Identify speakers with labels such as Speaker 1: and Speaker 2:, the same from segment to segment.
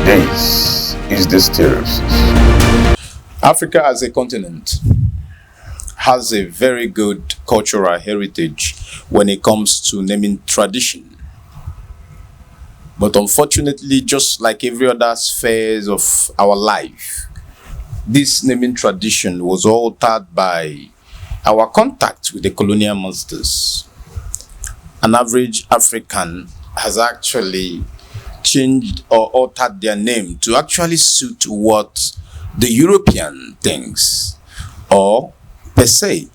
Speaker 1: This is the Stereosis.
Speaker 2: Africa as a continent has a very good cultural heritage when it comes to naming tradition. But unfortunately, just like every other spheres of our life, this naming tradition was altered by our contact with the colonial masters. An average African has actually changed or altered their name to actually suit what the European thinks, or per se.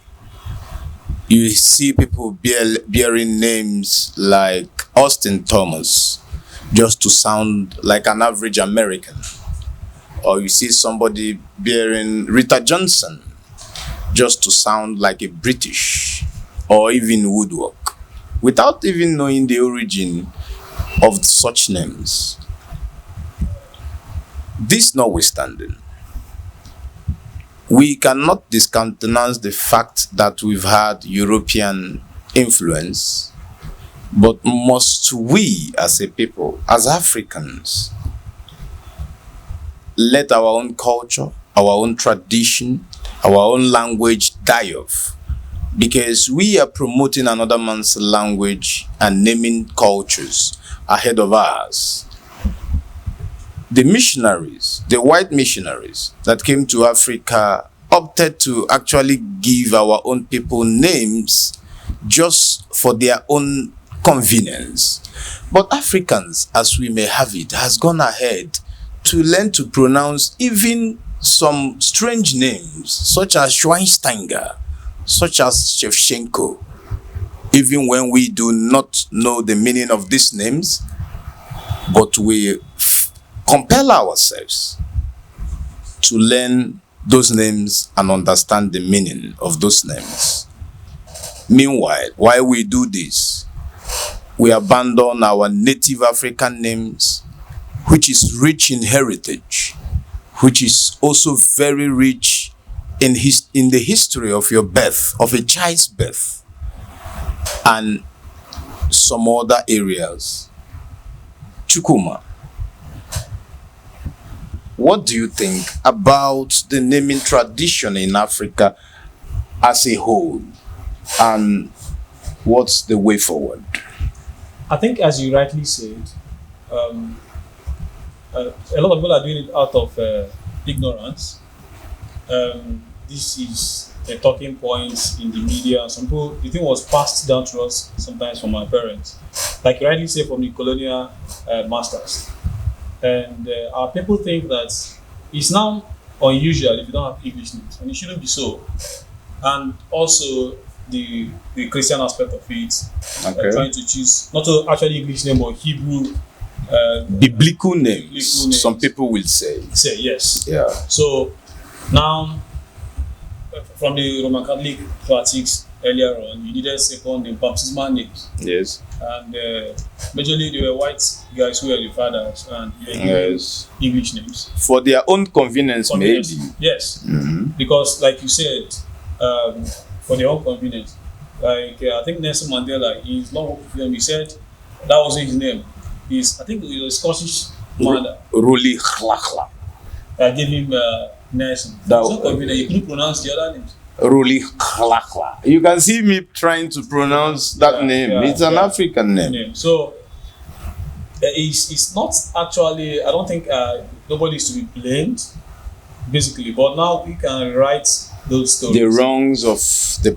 Speaker 2: You see people bearing names like Austin Thomas just to sound like an average American, or you see somebody bearing Rita Johnson just to sound like a British, or even Woodwork, without even knowing the origin of such names. This notwithstanding, we cannot discountenance the fact that we've had European influence, but must we as a people, as Africans, let our own culture, our own tradition, our own language die off? Because we are promoting another man's language and naming cultures ahead of ours. The missionaries, the white missionaries that came to Africa, opted to actually give our own people names just for their own convenience. But Africans, as we may have it, has gone ahead to learn to pronounce even some strange names, such as Schweinsteiger, such as Shevchenko, even when we do not know the meaning of these names, but we compel ourselves to learn those names and understand the meaning of those names. Meanwhile, while we do this, we abandon our native African names, which is rich in heritage, which is also very rich in the history of your birth, of a child's birth, and some other areas. Chukuma, what do you think about the naming tradition in Africa as a whole, and what's the way forward?
Speaker 3: I think, as you rightly said, a lot of people are doing it out of ignorance. This is a talking point in the media. Some people, the thing was passed down to us sometimes from our parents, like you rightly say, from the colonial masters. And our people think that it's now unusual if you don't have English names, and it shouldn't be so. And also the Christian aspect of it, trying to choose not to actually English name but Hebrew,
Speaker 2: biblical names. Some people will say
Speaker 3: yes.
Speaker 2: Yeah.
Speaker 3: So now, from the Roman Catholic practice earlier on, you needed second the baptismal names.
Speaker 2: Yes.
Speaker 3: And majorly they were white guys who were the fathers, and they were given English names
Speaker 2: for their own convenience. Maybe.
Speaker 3: Yes. Because, like you said, for their own convenience. Like I think Nelson Mandela, in his long film, he said that wasn't his name. I think it was a Scottish man.
Speaker 2: Ruli Khlakla.
Speaker 3: I gave him Nelson. That was so convenient. He couldn't pronounce the other names.
Speaker 2: Ruli Khlakla. You can see me trying to pronounce that name. It's an African name.
Speaker 3: So it's not actually. I don't think nobody is to be blamed, basically. But now we can write those stories.
Speaker 2: The wrongs of the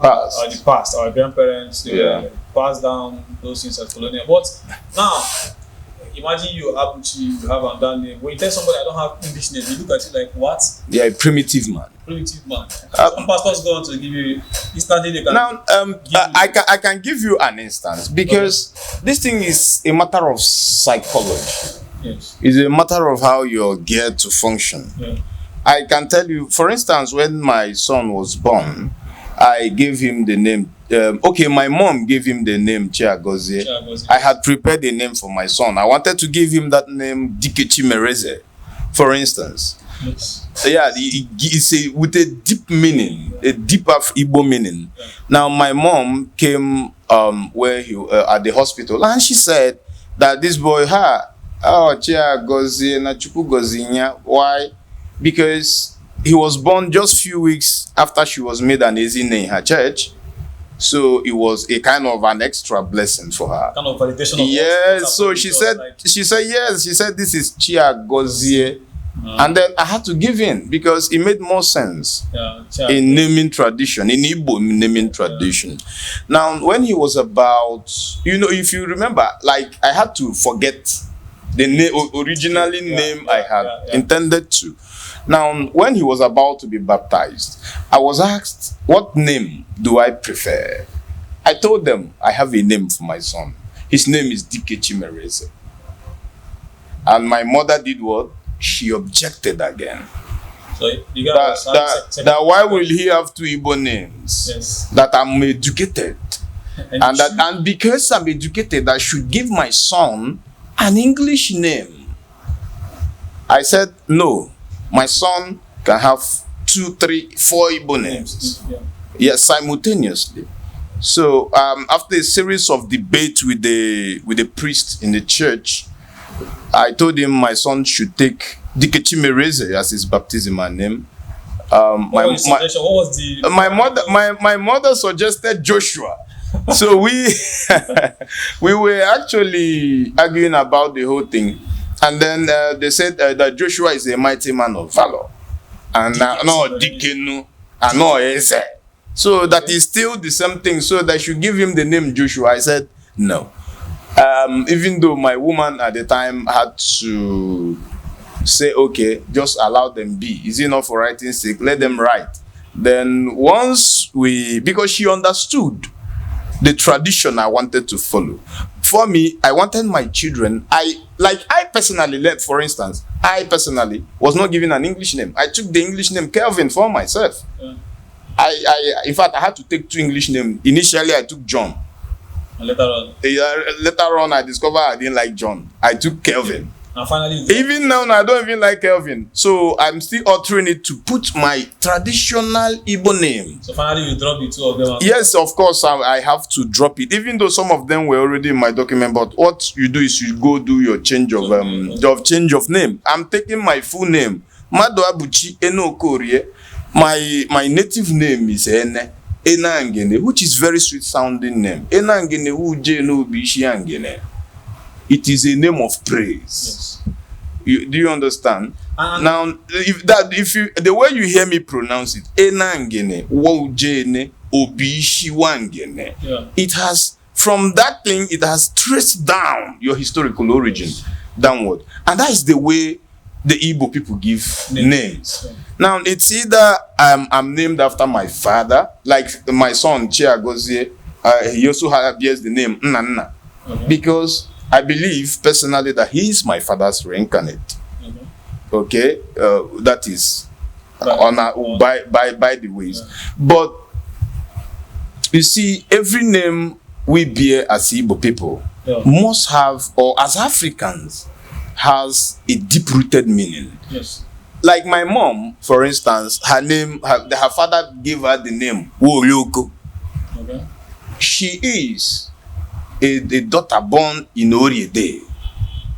Speaker 2: past.
Speaker 3: Our grandparents, they passed down those things as colonial. But now, imagine you have another name. When you tell somebody I don't have English name, you look at it like, what?
Speaker 2: Yeah, a primitive man.
Speaker 3: Some pastors go on to give you instantly. They can
Speaker 2: now, I can give you an instance, because this thing is a matter of psychology.
Speaker 3: Yes.
Speaker 2: It's a matter of how you're geared to function.
Speaker 3: Yeah.
Speaker 2: I can tell you, for instance, when my son was born, I gave him the name. My mom gave him the name Chiagozie. I had prepared a name for my son. I wanted to give him that name Dikechi Mereze, for instance.
Speaker 3: Yes.
Speaker 2: Yeah, it's with a deep meaning, a deep Igbo meaning.
Speaker 3: Yeah.
Speaker 2: Now, my mom came where he at the hospital, and she said that this boy, Oh, Chia Gozie na Chuku Gozinya. Why? Because he was born just few weeks after she was made an Ezine in her church. So it was a kind of an extra blessing for her.
Speaker 3: Kind of validation of
Speaker 2: Yes, so
Speaker 3: happened,
Speaker 2: she
Speaker 3: because,
Speaker 2: said,
Speaker 3: like,
Speaker 2: yes, she said this is Chia Gozie. And then I had to give in because it made more sense in naming tradition, in Igbo naming tradition. Now, when he was about, if you remember, like I had to forget the originally name I had intended to. Now, when he was about to be baptized, I was asked, what name do I prefer? I told them, I have a name for my son. His name is Dikechi Mereze. And my mother did what? She objected again.
Speaker 3: So you got
Speaker 2: that why will he have two Igbo names?
Speaker 3: Yes.
Speaker 2: That I'm educated. and because I'm educated, I should give my son an English name. I said, no. My son can have 2, 3, 4 Igbo names. Yes, simultaneously. So after a series of debates with the priest in the church, I told him my son should take Dikechi Mereze as his baptismal name.
Speaker 3: What was the
Speaker 2: my mother suggested Joshua. So we were actually arguing about the whole thing. And then they said that Joshua is a mighty man of valor. And Dikenu, and no Eze. So that is still the same thing. So they should give him the name Joshua. I said, no. Even though my woman at the time had to say, okay, just allow them be. Is it not for writing sake? Let them write. Then because she understood the tradition I wanted to follow. For me, I wanted my children, I personally, for instance, I personally was not given an English name. I took the English name Kelvin for myself. Yeah. In fact, I had to take 2 English names. Initially, I took John.
Speaker 3: And later
Speaker 2: on, I discovered I didn't like John. I took Kelvin.
Speaker 3: And finally,
Speaker 2: even now, I don't even like Kelvin. So I'm still altering it to put my traditional Igbo name.
Speaker 3: So finally, you drop the 2 of them.
Speaker 2: Yes, of course, I have to drop it. Even though some of them were already in my document, but what you do is you go do your change of name. I'm taking my full name, Mado Abuchi Enokorie. My native name is Ene Angene, which is very sweet sounding name. Angene Uje no Bishi Angene. It is a name of praise. Yes. Do you understand? Now, the way you hear me pronounce it, Enangene, Wojene, Obishi Wangene, it has, from that thing, it has traced down your historical origin downward. And that is the way the Igbo people give names. Yeah. Now, it's either I'm named after my father, like my son, Chia Gozie, he also bears the name Nnanna, because I believe personally that he is my father's reincarnate. Okay, that is by the ways. But you see, every name we bear as Igbo people must have, or as Africans, has a deep-rooted meaning.
Speaker 3: Yes.
Speaker 2: Like my mom, for instance, her father gave her the name Wolyoko. Okay. She is a daughter born in Oriede.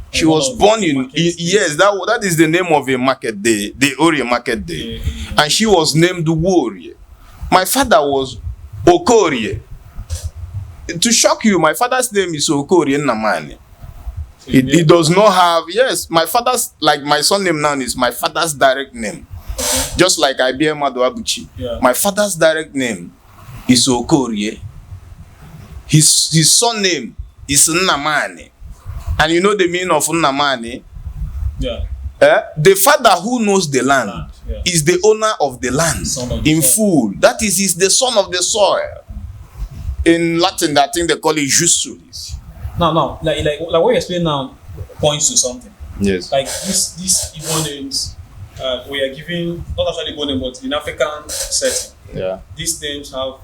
Speaker 2: She was born in yes, that is the name of a market day, the Ori market day. And she was named Warrior. My father was Okorie. To shock you, my father's name is Okorie Namani. He does not have, yes, my father's, like my son name now is my father's direct name. Just like I bear Mado Abuchi. Yeah. My father's direct name is Okorie. His son name is Nnamani. And you know the meaning of Nnamani?
Speaker 3: Yeah.
Speaker 2: The father who knows the land is the owner of the land in full. That is, he's the son of the soil. In Latin, I think they call it jus solis.
Speaker 3: No, like what you explain now points to something.
Speaker 2: Yes.
Speaker 3: Like these Igbo names, we are giving not actually Igbo name, but in African setting.
Speaker 2: Yeah.
Speaker 3: These names have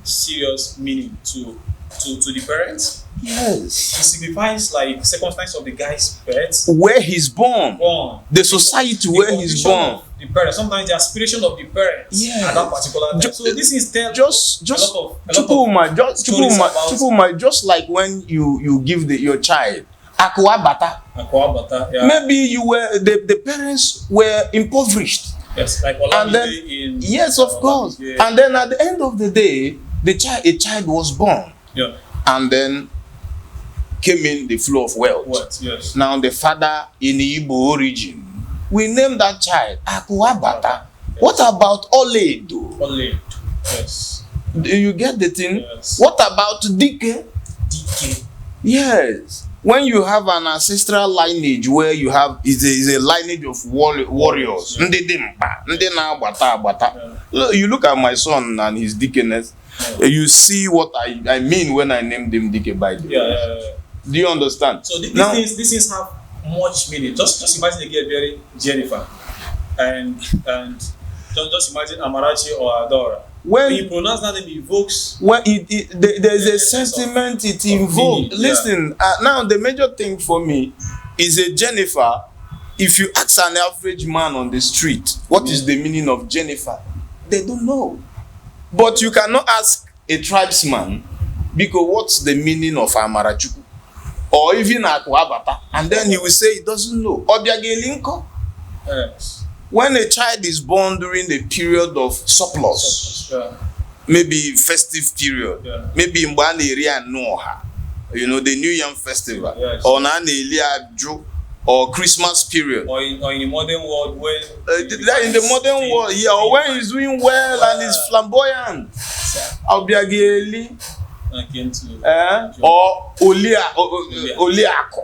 Speaker 3: serious meaning to the parents.
Speaker 2: Yes.
Speaker 3: It signifies like circumstance of the guy's birth,
Speaker 2: where he's born, the society where he's born,
Speaker 3: the parents, sometimes the aspiration of the parents at that particular time. So this is just like when you give your child
Speaker 2: Akwabata.
Speaker 3: Akwabata, yeah.
Speaker 2: Maybe you were the parents were impoverished.
Speaker 3: Yes, like
Speaker 2: And then
Speaker 3: in
Speaker 2: yes, of course. And then at the end of the day, a child was born.
Speaker 3: Yeah.
Speaker 2: And then came in the flow of wealth.
Speaker 3: What? Yes.
Speaker 2: Now the father in Igbo origin, we named that child Akwabata. Yes. What about Oledo?
Speaker 3: Oledo. Yes.
Speaker 2: Do you get the thing?
Speaker 3: Yes.
Speaker 2: What about Dike?
Speaker 3: Dike.
Speaker 2: Yes. When you have an ancestral lineage where you have is a lineage of warriors.
Speaker 3: Yeah.
Speaker 2: You look at my son and his Dikeness, you see what I mean when I named him Dike by the way.
Speaker 3: Yeah.
Speaker 2: Do you understand?
Speaker 3: So these things have much meaning. Just imagine again very Jennifer and just imagine Amarachi or Adora. When you pronounce that, it evokes.
Speaker 2: When there's a sentiment it invokes. Listen, now the major thing for me is a Jennifer. If you ask an average man on the street, what is the meaning of Jennifer? They don't know. But you cannot ask a tribesman, because what's the meaning of Amarachuku? Or even Akwabata, and then he will say he doesn't know. Obiagelinko.
Speaker 3: Yes.
Speaker 2: When a child is born during the period of surplus, maybe festive period, maybe in one area Noha, the New Yam Festival, or Naneliajo, or Christmas period,
Speaker 3: or in the modern world when
Speaker 2: in the modern world, or when he's doing well and he's flamboyant, Obiageli, or Oliako.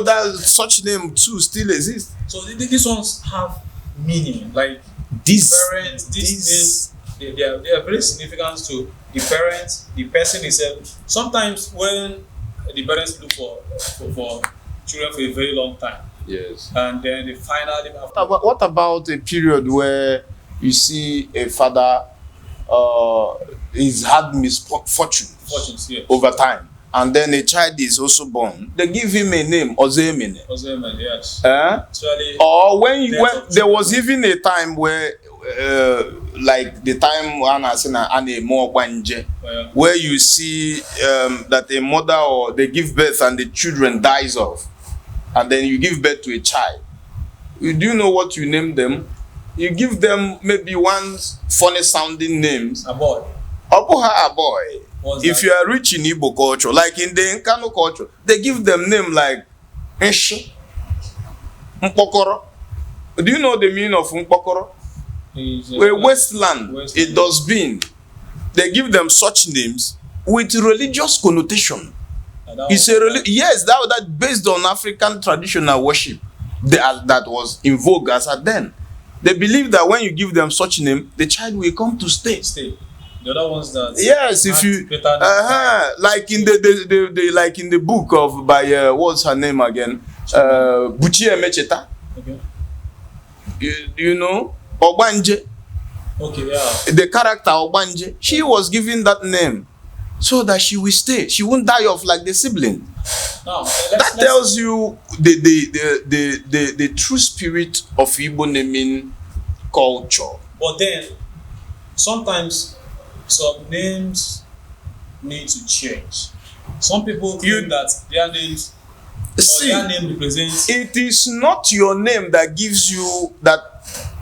Speaker 2: That such name too still exists.
Speaker 3: So these ones have meaning, like
Speaker 2: these
Speaker 3: names, they are very significant to the parents, the person itself. Sometimes when the parents look for children for a very long time,
Speaker 2: yes,
Speaker 3: and then they finally have.
Speaker 2: What about a period where you see a father he's had misfortunes
Speaker 3: yes,
Speaker 2: over time? And then a child is also born. They give him a name, Ozemene.
Speaker 3: Ozemene, yes.
Speaker 2: Actually, or when there was even a time where, like the time where you see that a mother or they give birth and the children dies off, and then you give birth to a child. Do you know what you name them? You give them maybe one funny sounding names.
Speaker 3: A boy.
Speaker 2: A boy. If you are rich in Igbo culture, like in the Nkano culture, they give them name like Nshi, Mpokoro. Do you know the meaning of Mpokoro? Wasteland, a dustbin. They give them such names with religious connotation. It's yes, that based on African traditional worship that was in vogue as at then. They believe that when you give them such name, the child will come to stay.
Speaker 3: The other ones that
Speaker 2: yes, if you like in the like in the book of by what's her name again, Buchi Emecheta.
Speaker 3: Okay.
Speaker 2: You know Ogbanje.
Speaker 3: Okay, yeah.
Speaker 2: The character Ogbanje, she was given that name so that she will stay. She won't die off like the sibling.
Speaker 3: Now,
Speaker 2: that tells you the true spirit of Igbo naming culture.
Speaker 3: But then sometimes some names need to change. Some people claim that their names their name represents.
Speaker 2: It is not your name that gives you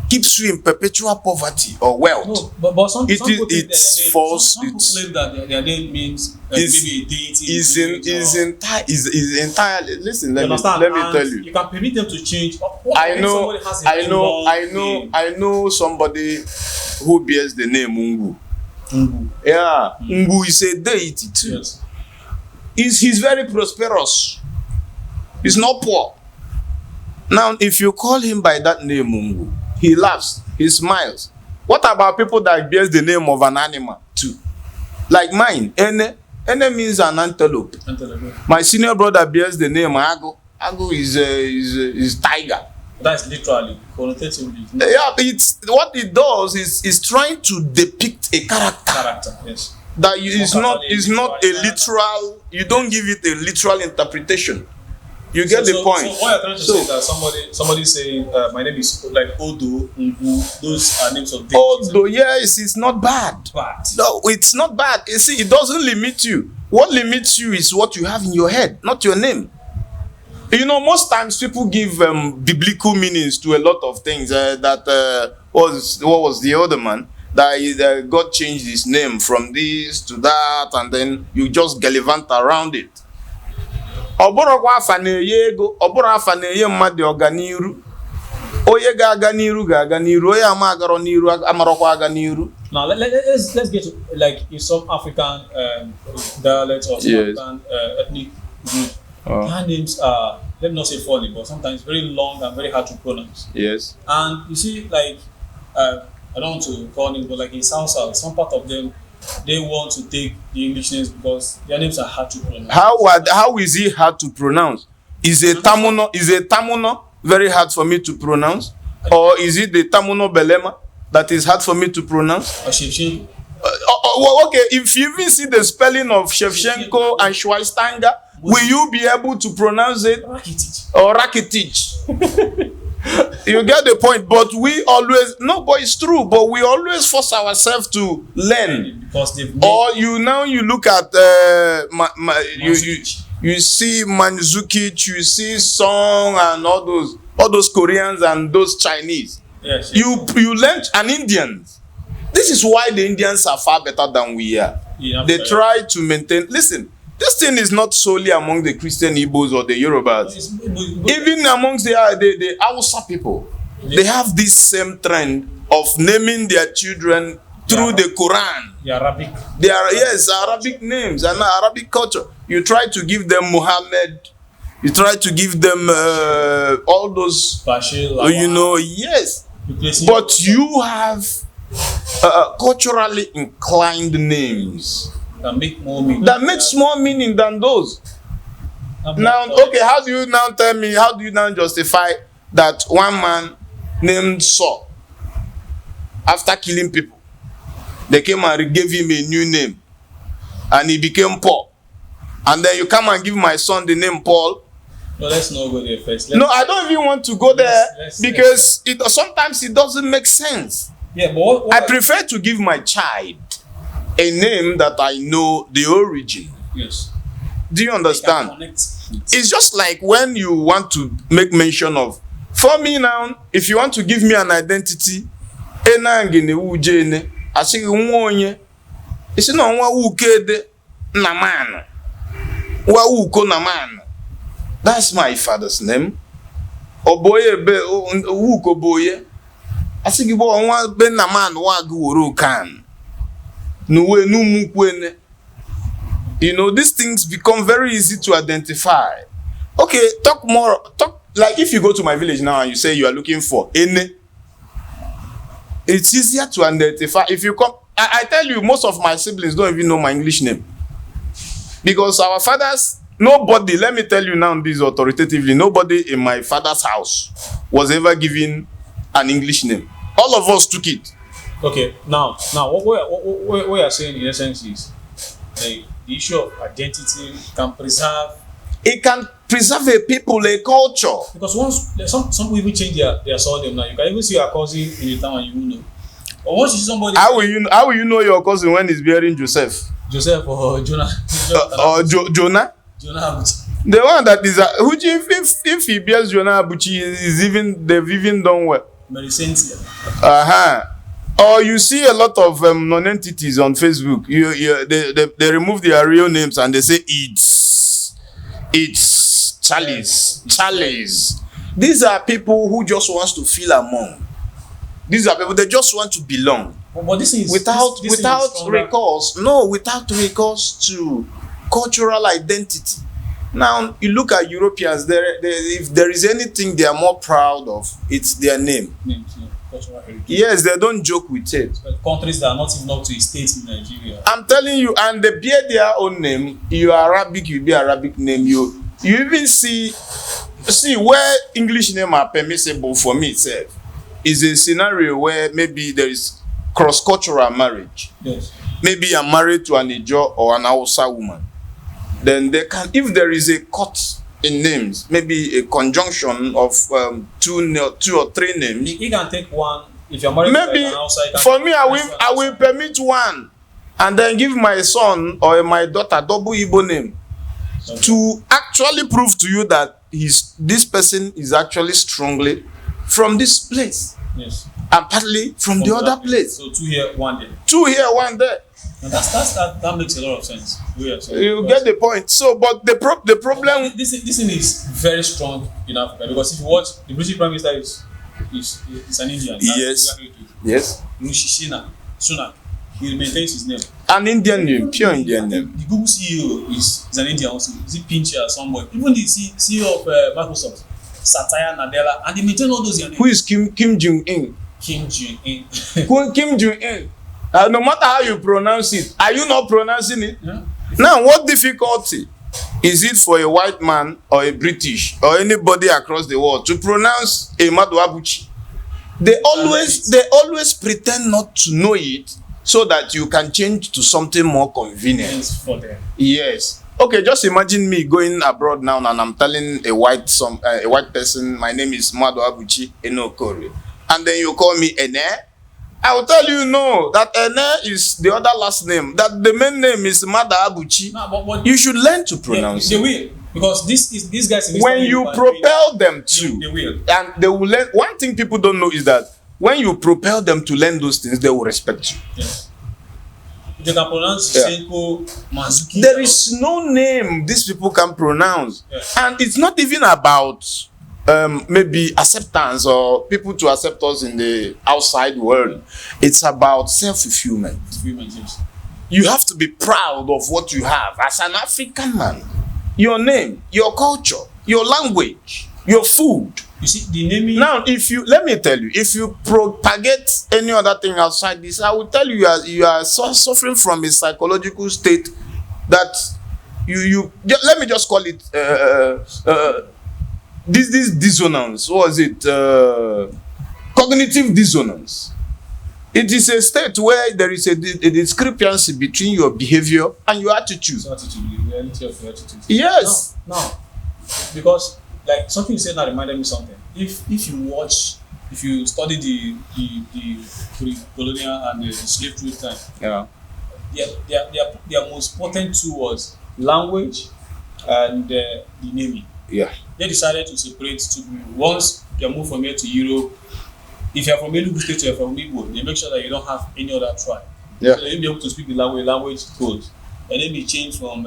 Speaker 2: keeps you in perpetual poverty or wealth.
Speaker 3: No, but some people
Speaker 2: it's false.
Speaker 3: Some people claim that their name means maybe a deity.
Speaker 2: Is entirely. Listen, let me tell you.
Speaker 3: You can permit them to change.
Speaker 2: I know somebody who bears the name Mungu. Yeah, Mungu is a deity too.
Speaker 3: Yes.
Speaker 2: He's very prosperous. He's not poor. Now, if you call him by that name Mungu, he laughs, he smiles. What about people that bears the name of an animal too? Like mine, Ene means an antelope. My senior brother bears the name Ago. Ago is tiger.
Speaker 3: That's literally, connotatively.
Speaker 2: Yeah, what it does is trying to depict a character.
Speaker 3: Yes.
Speaker 2: That is not a literal. You don't give it a literal interpretation. You get the point.
Speaker 3: So what you're trying to say is that somebody saying my name is like Odo, Ngu, those are names of deities.
Speaker 2: Odo, yes, it's not bad. No, it's not bad. You see, it doesn't limit you. What limits you is what you have in your head, not your name. You know, most times people give biblical meanings to a lot of things. What was the other man that God changed his name from this to that, and then you just gallivant around it. Ọbụrụkwa afa na-enye ego, ọbụrụ afa na-enye mmadụ ọganiru. Onye ga-aga n'iru ga-aga n'iru, onye ama agaro n'iru amarokwa aga n'iru.
Speaker 3: Now let's get to, like, in some African dialects or some African ethnic group. Their names are, let me not say funny, but sometimes very long and very hard to pronounce.
Speaker 2: Yes.
Speaker 3: And you see, like, I don't want to call names, but like in South, some part of them, they want to take the English names because their names are hard to pronounce.
Speaker 2: How is it hard to pronounce? Is a tamuno very hard for me to pronounce? Or is it the tamuno belema that is hard for me to pronounce? Okay, if you even see the spelling of Shevchenko and Schweinsteiger, will you be able to pronounce it?
Speaker 3: Rakitic.
Speaker 2: Or Rakitic? You get the point. But we always, no, but it's true, but we always force ourselves to learn.
Speaker 3: Because
Speaker 2: or you look at you see Mandzukic, you see Song and all those Koreans and those Chinese.
Speaker 3: Yes.
Speaker 2: You learn, and Indians. This is why the Indians are far better than we are.
Speaker 3: Yeah,
Speaker 2: they try to maintain. Listen, this thing is not solely among the Christian Igbos or the Yorubas. Even amongst the Hausa people, they have this same trend of naming their children through the Quran.
Speaker 3: The Arabic.
Speaker 2: They are, yes, Arabic names and Arabic culture. You try to give them Muhammad. You try to give them all those,
Speaker 3: Bashir,
Speaker 2: you know, yes. But you have culturally inclined names
Speaker 3: that make more meaning.
Speaker 2: That makes more meaning than those. Now, okay, how do you now tell me? How do you now justify that one man named Saul, after killing people, they came and gave him a new name, and he became Paul, and then you come and give my son the name Paul?
Speaker 3: No, let's not go there first.
Speaker 2: No, I don't even want to go there because sometimes it doesn't make sense.
Speaker 3: Yeah, but what
Speaker 2: I prefer to give my child a name that I know the origin.
Speaker 3: Yes.
Speaker 2: Do you understand? It's just like when you want to make mention of, for me now, if you want to give me an identity, that's my father's name. Oboye be wuko boye. Asigi bo onwa be na man wa guru kan. Nuwe numu kwene. You know, these things become very easy to identify. Okay, talk like if you go to my village now and you say you are looking for Ene, it's easier to identify. If you come, I tell you, most of my siblings don't even know my English name. Because our fathers, nobody, let me tell you now this authoritatively, nobody in my father's house was ever given an English name. All of us took it.
Speaker 3: Okay, now what we are saying in essence is the issue of identity can preserve.
Speaker 2: It can preserve a people, a culture.
Speaker 3: Because once some people even change their surname now, you can even see your cousin in the town and you will know. Or once you see somebody,
Speaker 2: how will you know your cousin when he's bearing Joseph
Speaker 3: or Jonah
Speaker 2: or Jonah? The one that is which if he bears Jonah Abuchi they've even done well. Or you see a lot of non-entities on Facebook. They remove their real names and they say it's Charles. These are people who just wants to feel among. These are people, they just want to belong.
Speaker 3: But this is
Speaker 2: without recourse to cultural identity. Now you look at Europeans. If there is anything they are more proud of, it's their name. Yes, they don't joke with it.
Speaker 3: But countries that are not even up to a state in Nigeria.
Speaker 2: I'm telling you, and they bear their own name. You are Arabic, you bear Arabic name. You even see where English name are permissible for me itself is a scenario where maybe there is cross-cultural marriage.
Speaker 3: Yes.
Speaker 2: Maybe I'm married to an Ijo or an Hausa woman. Then they can, if there is a cut in names, maybe a conjunction of two or three names.
Speaker 3: You can take one if you're married
Speaker 2: maybe
Speaker 3: to an outside.
Speaker 2: For me, I will permit one, and then give my son or my daughter double Igbo name to actually prove to you that this person is actually strongly from this place.
Speaker 3: Yes.
Speaker 2: And partly from the other place.
Speaker 3: So 2 here, 1 there.
Speaker 2: 2 here, 1 there.
Speaker 3: And that makes a lot of sense.
Speaker 2: You get the point. So, but the problem.
Speaker 3: This thing is very strong in Africa, because if you watch, the British Prime Minister is an Indian.
Speaker 2: Yes. Yes.
Speaker 3: Rishi Sunak. He maintains his name.
Speaker 2: An Indian name, pure Indian name.
Speaker 3: The Google CEO is an Indian also. Is it Pincher or somebody? Even the CEO of Microsoft, Satya Nadella, and they maintain all those names.
Speaker 2: Who is Kim Jong-un?
Speaker 3: Kim Jong-un.
Speaker 2: Kim Jong-un. No matter how you pronounce it, are you not pronouncing it?
Speaker 3: Yeah.
Speaker 2: Now, what difficulty is it for a white man or a British or anybody across the world to pronounce a Abuchi? They always pretend not to know it so that you can change to something more convenient
Speaker 3: for them.
Speaker 2: Yes. Okay, just imagine me going abroad now and I'm telling a white person, my name is Madu Abuchi Enokore, and then you call me Ene. I will tell you no, that Ene is the other last name, that the main name is Madu Abuchi.
Speaker 3: No, but
Speaker 2: you should learn to pronounce
Speaker 3: it.
Speaker 2: They
Speaker 3: will, because these guys.
Speaker 2: When you propel them to,
Speaker 3: they will,
Speaker 2: and they will learn. One thing people don't know is that when you propel them to learn those things, they will respect you.
Speaker 3: Yes. They can pronounce Senko, Mazuki.
Speaker 2: There is no name these people can pronounce.
Speaker 3: Yes.
Speaker 2: And it's not even about maybe acceptance or people to accept us in the outside world. It's about self-fulfillment.
Speaker 3: Yes.
Speaker 2: You have to be proud of what you have as an African man. Your name, your culture, your language, your food.
Speaker 3: You see, the naming.
Speaker 2: Now, let me tell you, if you propagate any other thing outside this, I will tell you you are suffering from a psychological state that let me just call it this dissonance. What was it? Cognitive dissonance. It is a state where there is a discrepancy between your behavior and your attitude.
Speaker 3: The reality of your attitude.
Speaker 2: Yes.
Speaker 3: No, because like something you said now reminded me something. If you study the pre-colonial and the slave trade time, their most potent tool was language and the naming.
Speaker 2: Yeah.
Speaker 3: They decided to separate two people. Once you move from here to Europe, if you're from Enugu State or you're from Igbo, they make sure that you don't have any other tribe.
Speaker 2: Yeah.
Speaker 3: So you'll be able to speak the language code. And then be changed from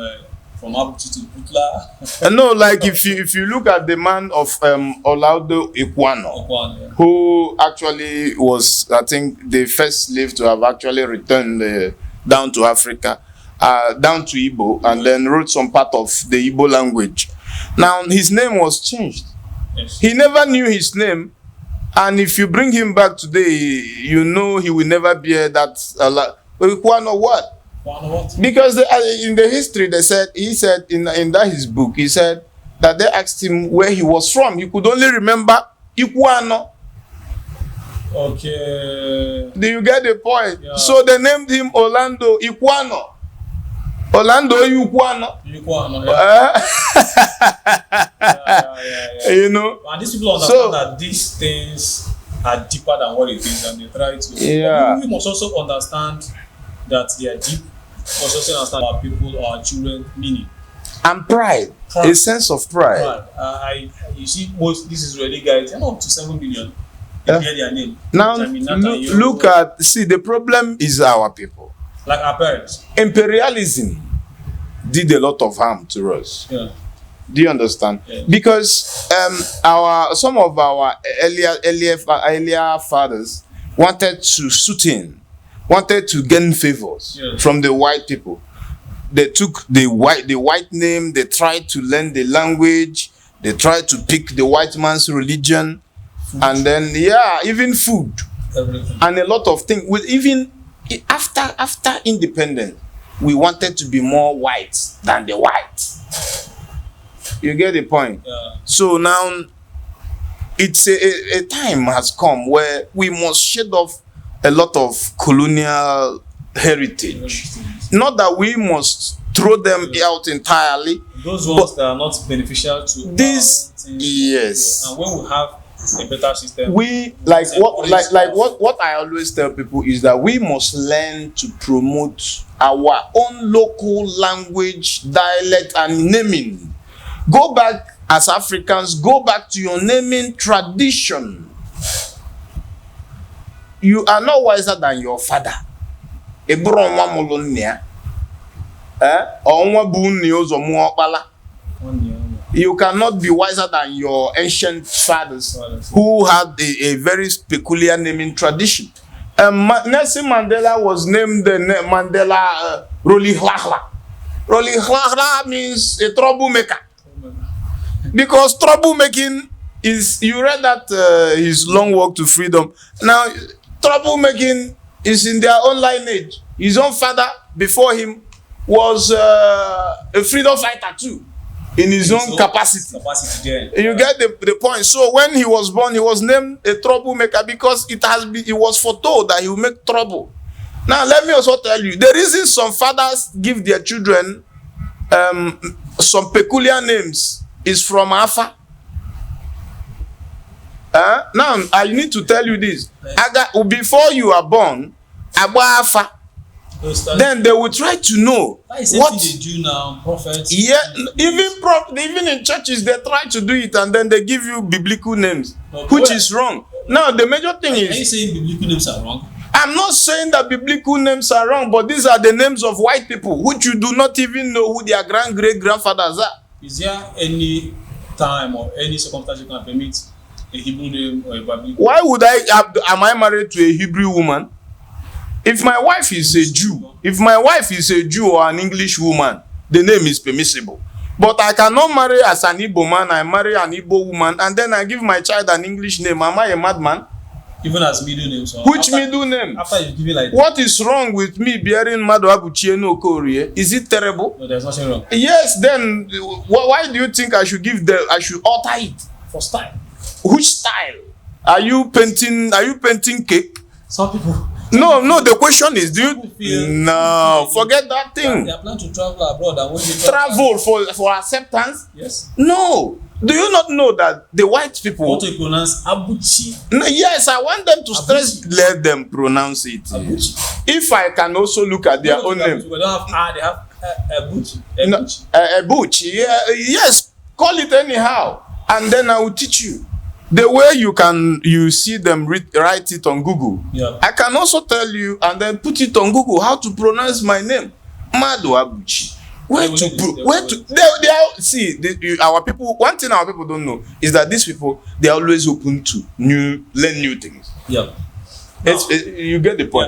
Speaker 3: Abuchi to Butla.
Speaker 2: No, like if you look at the man of Olaudo Ekwano, who actually was, I think, the first slave to have actually returned down to Africa, down to Igbo, and then wrote some part of the Igbo language. Now his name was changed.
Speaker 3: Yes. He
Speaker 2: never knew his name, and if you bring him back today, you know he will never bear that. Ekwano what? Because in the history he said in that his book, he said that they asked him where he was from. He could only remember Ikwano.
Speaker 3: Okay.
Speaker 2: Do you get the point?
Speaker 3: Yeah.
Speaker 2: So they named him Orlando Ikwano. Orlando Ikwano.
Speaker 3: Ikwano. Yeah.
Speaker 2: You know.
Speaker 3: And these people understand that these things are deeper than what it is, and they try to.
Speaker 2: Yeah.
Speaker 3: We must also understand that they are deep. We must also understand our people, our children, meaning.
Speaker 2: And pride. A sense of pride.
Speaker 3: You see, these Israeli guys, they're up to 7 billion. They hear their name.
Speaker 2: Now, the problem is our people.
Speaker 3: Like our parents.
Speaker 2: Imperialism did a lot of harm to us.
Speaker 3: Yeah.
Speaker 2: Do you understand?
Speaker 3: Yeah.
Speaker 2: Because some of our earlier fathers wanted to suit in, wanted to gain favors from the white people. They took the white name, they tried to learn the language, they tried to pick the white man's religion, and then even food.
Speaker 3: Everything.
Speaker 2: And a lot of things. Even after independence, we wanted to be more white than the white. You get the point?
Speaker 3: Yeah.
Speaker 2: So now it's a time has come where we must shed off a lot of colonial heritage. Not that we must throw them out entirely.
Speaker 3: Those ones that are not beneficial to
Speaker 2: this. Yes.
Speaker 3: And when we have a better system,
Speaker 2: what I always tell people is that we must learn to promote our own local language, dialect, and naming. Go back as Africans, go back to your naming tradition. You are not wiser than your father. You cannot be wiser than your ancient fathers who had a very peculiar naming tradition. Nelson Mandela was named Mandela Rolihlahla. Rolihlahla means a troublemaker. Because troublemaking is, you read that his long walk to freedom. Now, troublemaking is in their own lineage. His own father before him was a freedom fighter too, in his own capacity. You get the point. So when he was born, he was named a troublemaker because it was foretold that he will make trouble. Now let me also tell you the reason some fathers give their children some peculiar names is from Alpha. Now I need to tell you this. Before you are born, Alpha. Then they will try to know what
Speaker 3: they do now, prophets.
Speaker 2: Yeah, even in churches they try to do it, and then they give you biblical names, which is wrong. Now the major thing is,
Speaker 3: are you saying biblical names are wrong?
Speaker 2: I'm not saying that biblical names are wrong, but these are the names of white people, which you do not even know who their great grandfathers are.
Speaker 3: Is there any time or any circumstance you can permit a Hebrew name or a biblical?
Speaker 2: Why would am I married to a Hebrew woman? If my wife is a Jew, or an English woman, the name is permissible. But I cannot marry as an Igbo man. I marry an Igbo woman, and then I give my child an English name. Am I a madman?
Speaker 3: Even as middle name. So
Speaker 2: which middle name?
Speaker 3: After you give it like that.
Speaker 2: What is wrong with me bearing Madu Abuchie no Korea? Is it terrible?
Speaker 3: No, there's nothing wrong.
Speaker 2: Yes. Then why do you think I should alter it?
Speaker 3: For style.
Speaker 2: Which style? Are you painting cake?
Speaker 3: Some people.
Speaker 2: No, the question is, forget that thing.
Speaker 3: They are planning to travel abroad, and when they
Speaker 2: travel for acceptance?
Speaker 3: Yes.
Speaker 2: No. Do you not know that the white people
Speaker 3: want to pronounce Abuchi?
Speaker 2: No, yes, I want them to stress, let them pronounce it.
Speaker 3: Abuchi.
Speaker 2: If I can also look at their own name.
Speaker 3: They don't have they have Abuchi.
Speaker 2: Abuchi. Yes, call it anyhow, and then I will teach you. The way you see them write it on Google.
Speaker 3: Yeah.
Speaker 2: I can also tell you and then put it on Google how to pronounce my name. Madu Abuchi. Our people, one thing our people don't know is that these people, they are always open to learn new things.
Speaker 3: Yeah.
Speaker 2: You get the point.